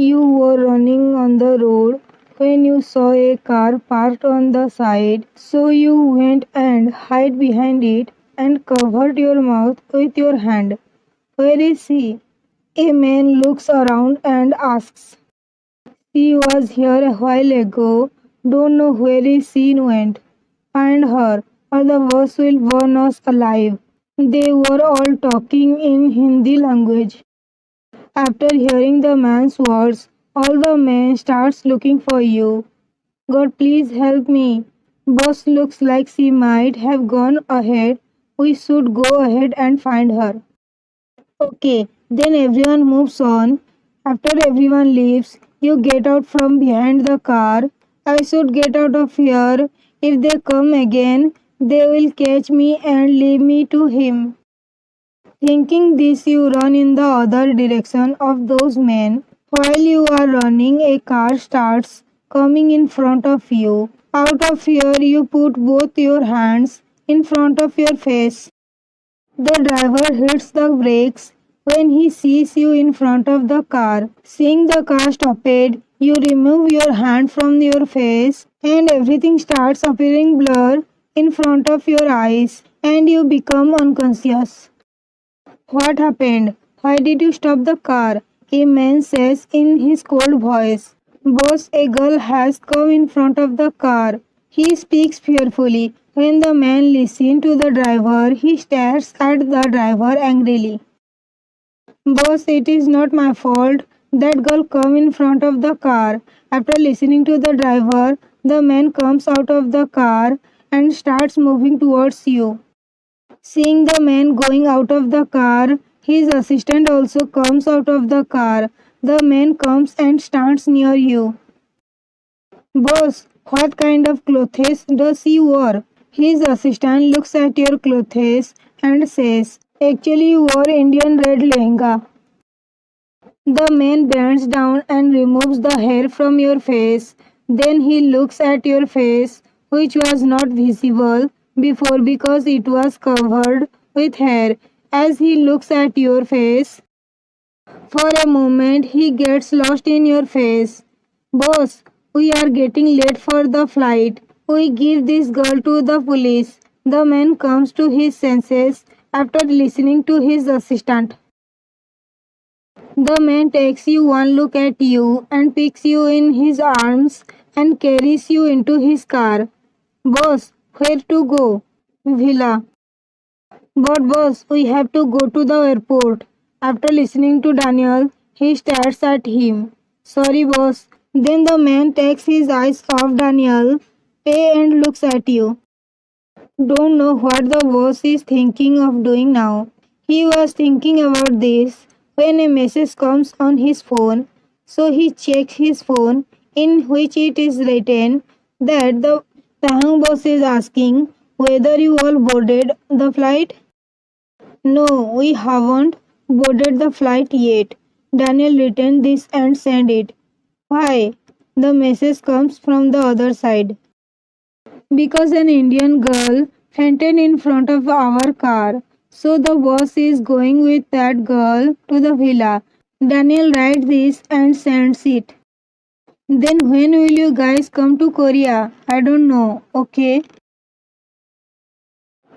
You were running on the road when you saw a car parked on the side, so you went and hid behind it and covered your mouth with your hand. Where is he? A man looks around and asks. She was here a while ago. Don't know where she went. Find her, or the boss will burn us alive. They were all talking in Hindi language. After hearing the man's words, all the men starts looking for you. God, please help me. Boss looks like she might have gone ahead. We should go ahead and find her. Okay, then everyone moves on. After everyone leaves, you get out from behind the car. I should get out of here. If they come again, they will catch me and leave me to him. Thinking this, you run in the other direction of those men. While you are running, a car starts coming in front of you. Out of fear, you put both your hands in front of your face. The driver hits the brakes when he sees you in front of the car. Seeing the car stopped, you remove your hand from your face and everything starts appearing blur in front of your eyes and you become unconscious. What happened? Why did you stop the car? A man says in his cold voice. Boss, a girl has come in front of the car. He speaks fearfully. When the man listens to the driver, he stares at the driver angrily. Boss, it is not my fault. That girl come in front of the car. After listening to the driver, the man comes out of the car and starts moving towards you. Seeing the man going out of the car, his assistant also comes out of the car. The man comes and stands near you. Boss, what kind of clothes does he wear? His assistant looks at your clothes and says, actually you wore Indian red lehenga. The man bends down and removes the hair from your face. Then he looks at your face, which was not visible before because it was covered with hair. As he looks at your face, for a moment he gets lost in your face. Boss, we are getting late for the flight. We give this girl to the police. The man comes to his senses after listening to his assistant. The man takes you one look at you and picks you in his arms and carries you into his car. Boss, where to go? Villa. But boss, we have to go to the airport. After listening to Daniel, he stares at him. Sorry boss. Then the man takes his eyes off Daniel, pay and looks at you. Don't know what the boss is thinking of doing now. He was thinking about this when a message comes on his phone, so he checks his phone in which it is written that the Tahang boss is asking whether you all boarded the flight. No, we haven't boarded the flight yet. Daniel returned this and sent it. Why? The message comes from the other side. Because an Indian girl fainted in front of our car. So the boss is going with that girl to the villa. Daniel writes this and sends it. Then when will you guys come to Korea? I don't know. Okay.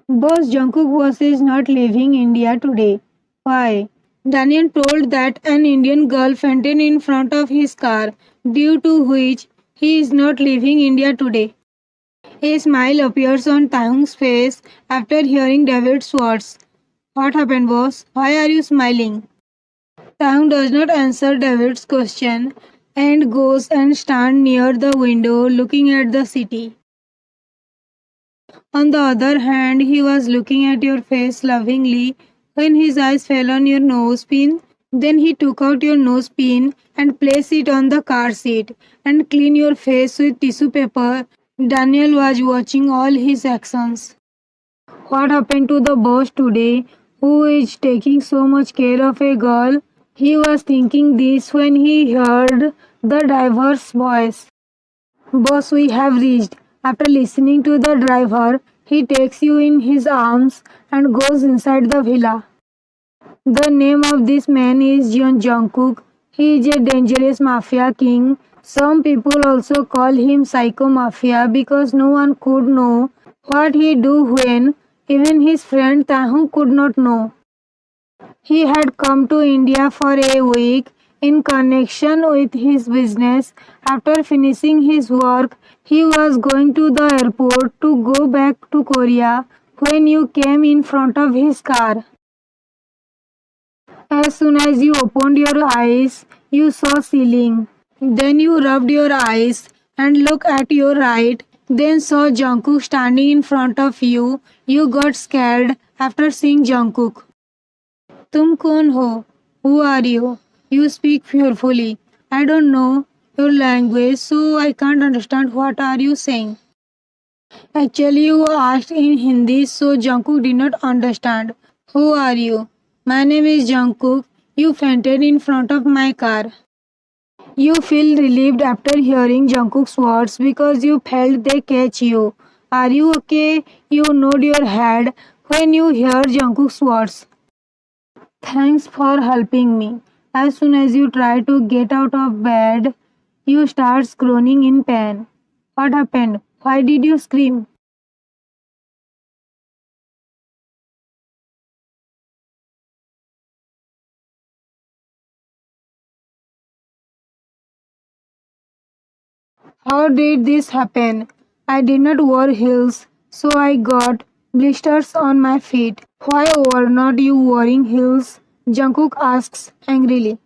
Boss, Jungkook was is not leaving India today. Why? Daniel told that an Indian girl fainted in front of his car, due to which he is not leaving India today. A smile appears on Taehyung's face after hearing David's words. What happened, boss? Why are you smiling? Taehyung does not answer David's question and goes and stands near the window looking at the city. On the other hand, he was looking at your face lovingly when his eyes fell on your nose pin. Then he took out your nose pin and placed it on the car seat and cleaned your face with tissue paper. Daniel was watching all his actions. What happened to the boss today, who is taking so much care of a girl? He was thinking this when he heard the driver's voice. Boss, we have reached. After listening to the driver, he takes you in his arms and goes inside the villa. The name of this man is Jungkook. He is a dangerous mafia king. Some people also call him Psycho Mafia because no one could know what he do when even his friend Tahu could not know. He had come to India for a week in connection with his business. After finishing his work, he was going to the airport to go back to Korea when you came in front of his car. As soon as you opened your eyes, you saw ceiling. Then you rubbed your eyes and looked at your right, then saw Jungkook standing in front of you. You got scared after seeing Jungkook. तुम कौन हो? Who are you? You speak fearfully. I don't know your language, so I can't understand what are you saying. Actually, you asked in Hindi, so Jungkook did not understand. Who are you? My name is Jungkook. You fainted in front of my car. You feel relieved after hearing Jungkook's words because you felt they catch you. Are you okay? You nod your head when you hear Jungkook's words. Thanks for helping me. As soon as you try to get out of bed, you start groaning in pain. What happened? Why did you scream? How did this happen? I did not wear heels, so I got blisters on my feet. Why were not you wearing heels? Jungkook asks angrily.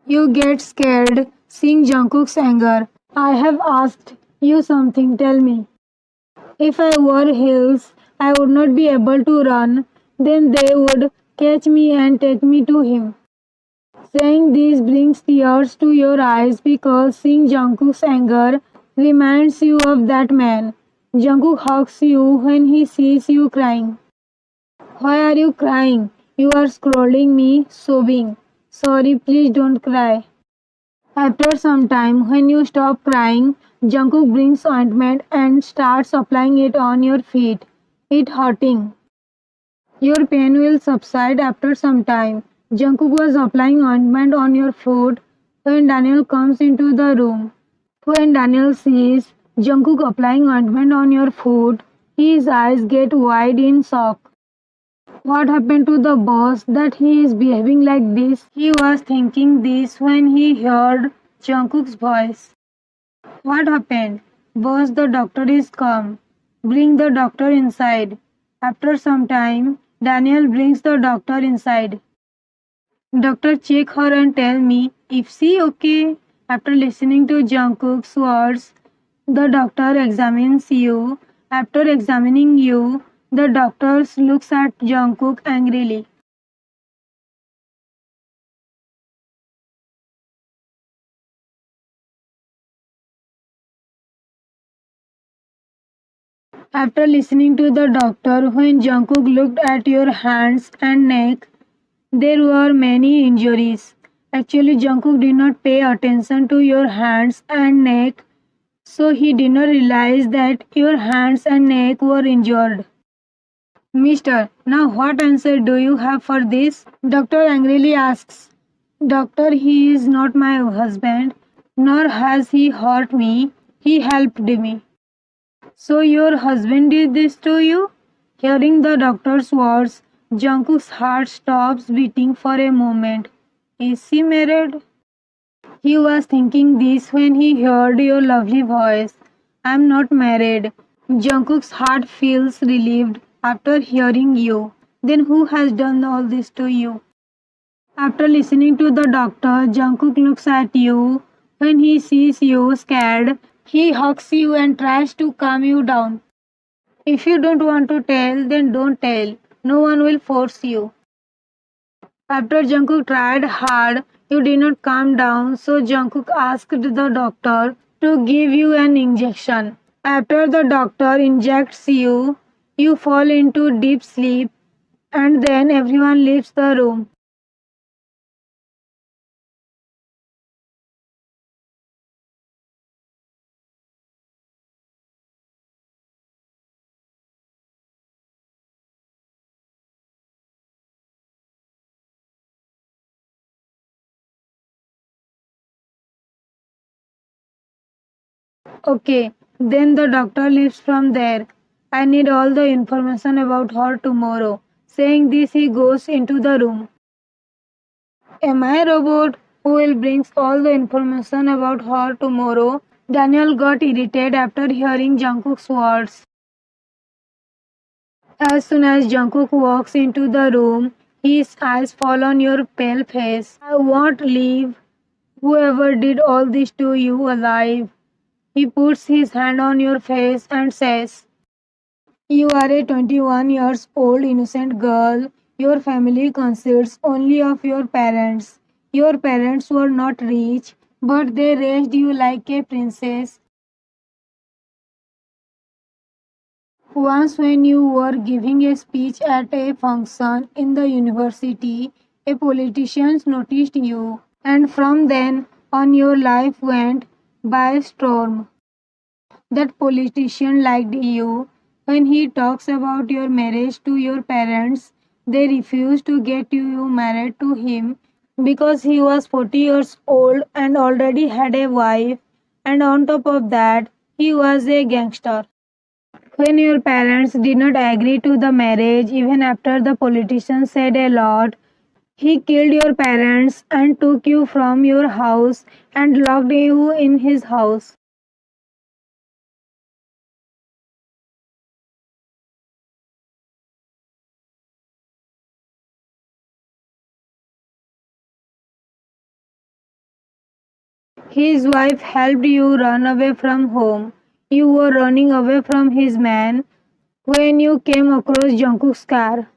You get scared seeing Jungkook's anger. I have asked you something, tell me. If I wore heels, I would not be able to run. Then they would catch me and take me to him. Saying this brings tears to your eyes because seeing Jungkook's anger reminds you of that man. Jungkook hugs you when he sees you crying. Why are you crying? You are scolding me, sobbing. Sorry, please don't cry. After some time, when you stop crying, Jungkook brings ointment and starts applying it on your feet. It hurting. Your pain will subside after some time. Jungkook was applying ointment on your foot when Daniel comes into the room. When Daniel sees Jungkook applying ointment on your foot, his eyes get wide in shock. What happened to the boss that he is behaving like this? He was thinking this when he heard Jungkook's voice. What happened? Boss, the doctor is come. Bring the doctor inside. After some time, Daniel brings the doctor inside. Doctor check her and tell me if she okay. After listening to Jungkook's words, the doctor examines you. After examining you, the doctor looks at Jungkook angrily. After listening to the doctor, when Jungkook looked at your hands and neck, there were many injuries. Actually, Jungkook did not pay attention to your hands and neck, so he did not realize that your hands and neck were injured. Mister, now what answer do you have for this? Doctor angrily asks. Doctor, he is not my husband, nor has he hurt me. He helped me. So your husband did this to you? Hearing the doctor's words, Jungkook's heart stops beating for a moment. Is he married? He was thinking this when he heard your lovely voice. I'm not married. Jungkook's heart feels relieved after hearing you. Then who has done all this to you? After listening to the doctor, Jungkook looks at you. When he sees you scared, he hugs you and tries to calm you down. If you don't want to tell, then don't tell. No one will force you. After Jungkook tried hard, you did not calm down, so Jungkook asked the doctor to give you an injection. After the doctor injects you, you fall into deep sleep and then everyone leaves the room. Okay, then the doctor leaves from there. I need all the information about her tomorrow. Saying this, he goes into the room. Am I a robot who will bring all the information about her tomorrow? Daniel got irritated after hearing Jungkook's words. As soon as Jungkook walks into the room, his eyes fall on your pale face. I won't leave whoever did all this to you alive. He puts his hand on your face and says, you are a 21 years old innocent girl. Your family consists only of your parents. Your parents were not rich, but they raised you like a princess. Once, when you were giving a speech at a function in the university, a politician noticed you, and from then on, your life went by storm. That politician liked you. When he talks about your marriage to your parents, they refuse to get you married to him because he was 40 years old and already had a wife, and on top of that, he was a gangster. When your parents did not agree to the marriage, even after the politician said a lot, he killed your parents and took you from your house and locked you in his house. His wife helped you run away from home. You were running away from his man when you came across Jungkook's car.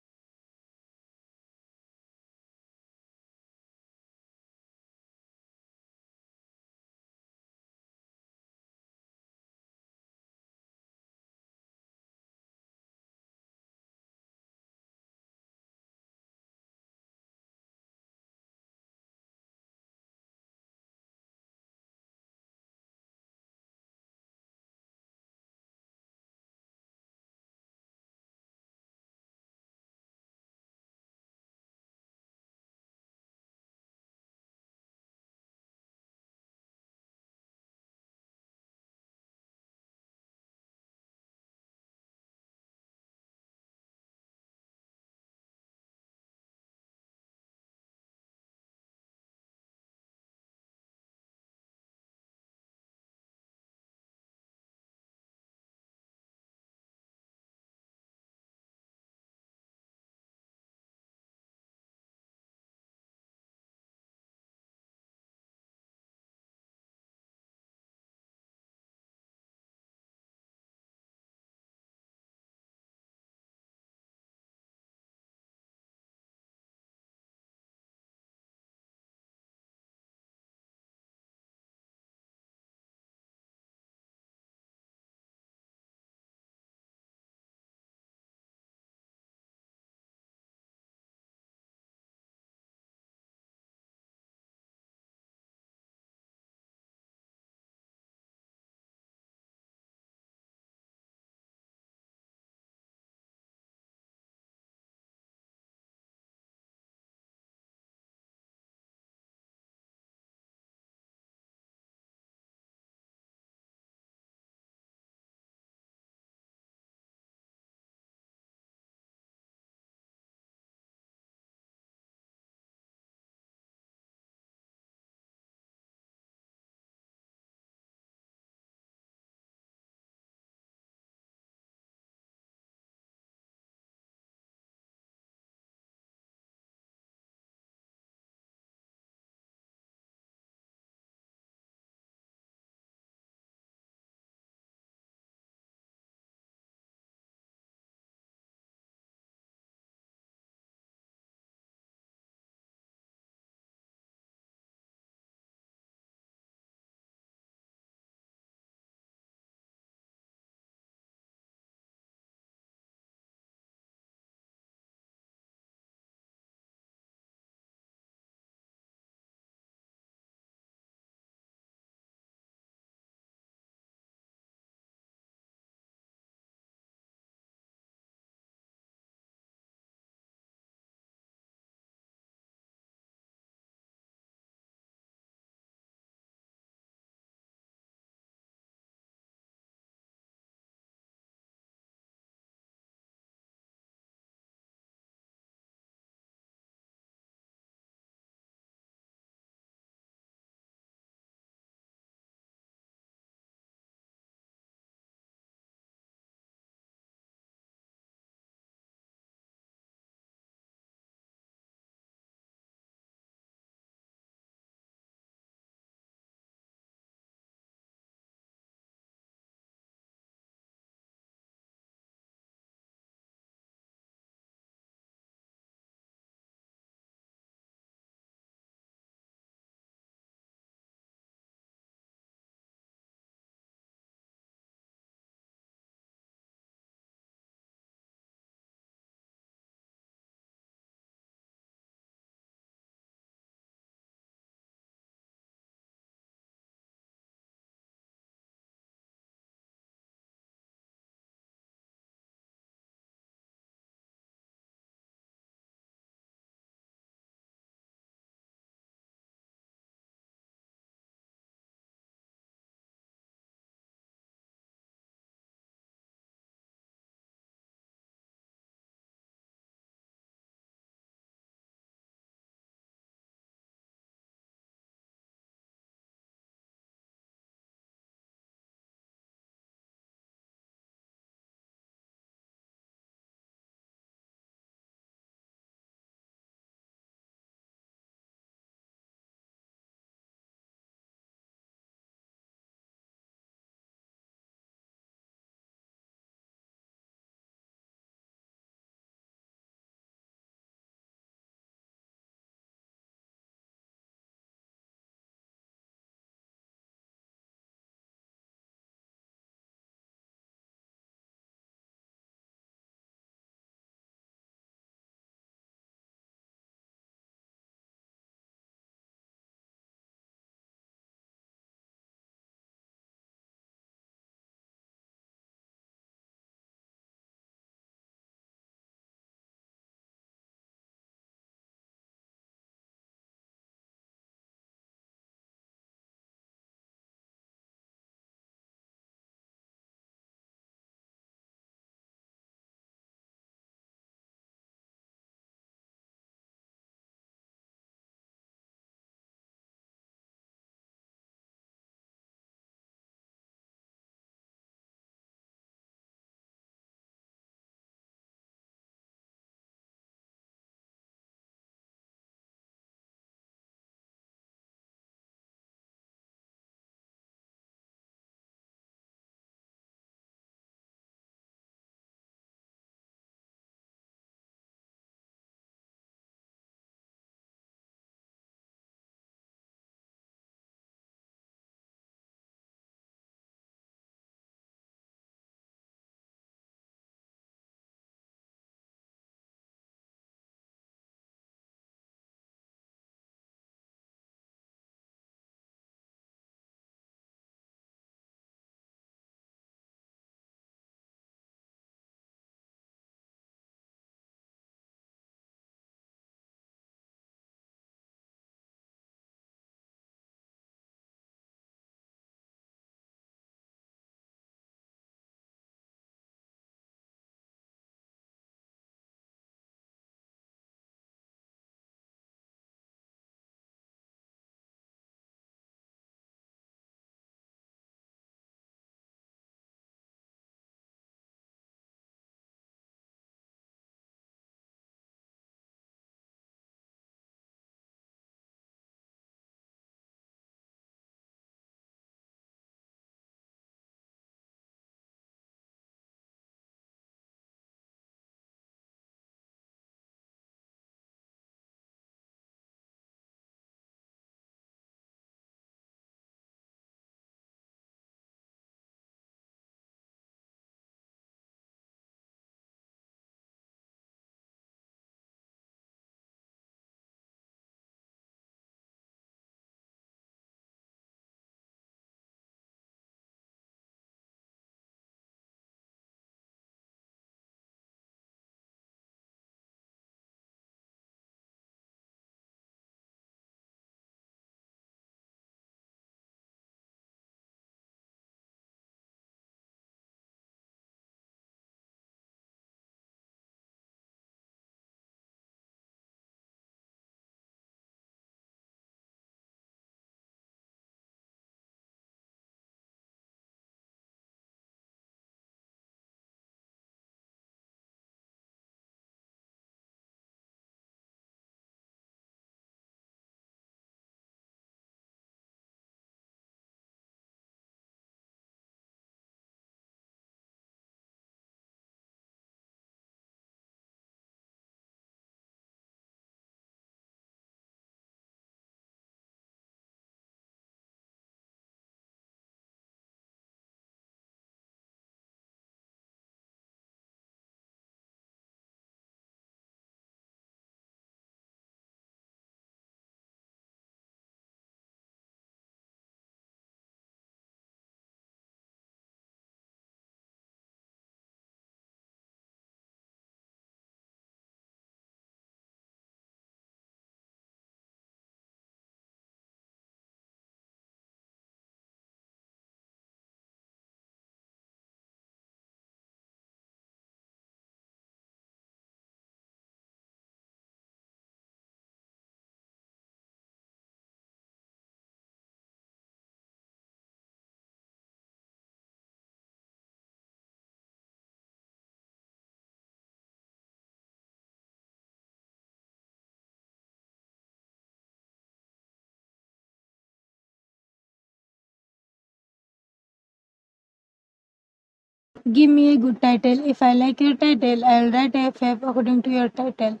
Give me a good title. If I like your title, I'll write a FF according to your title.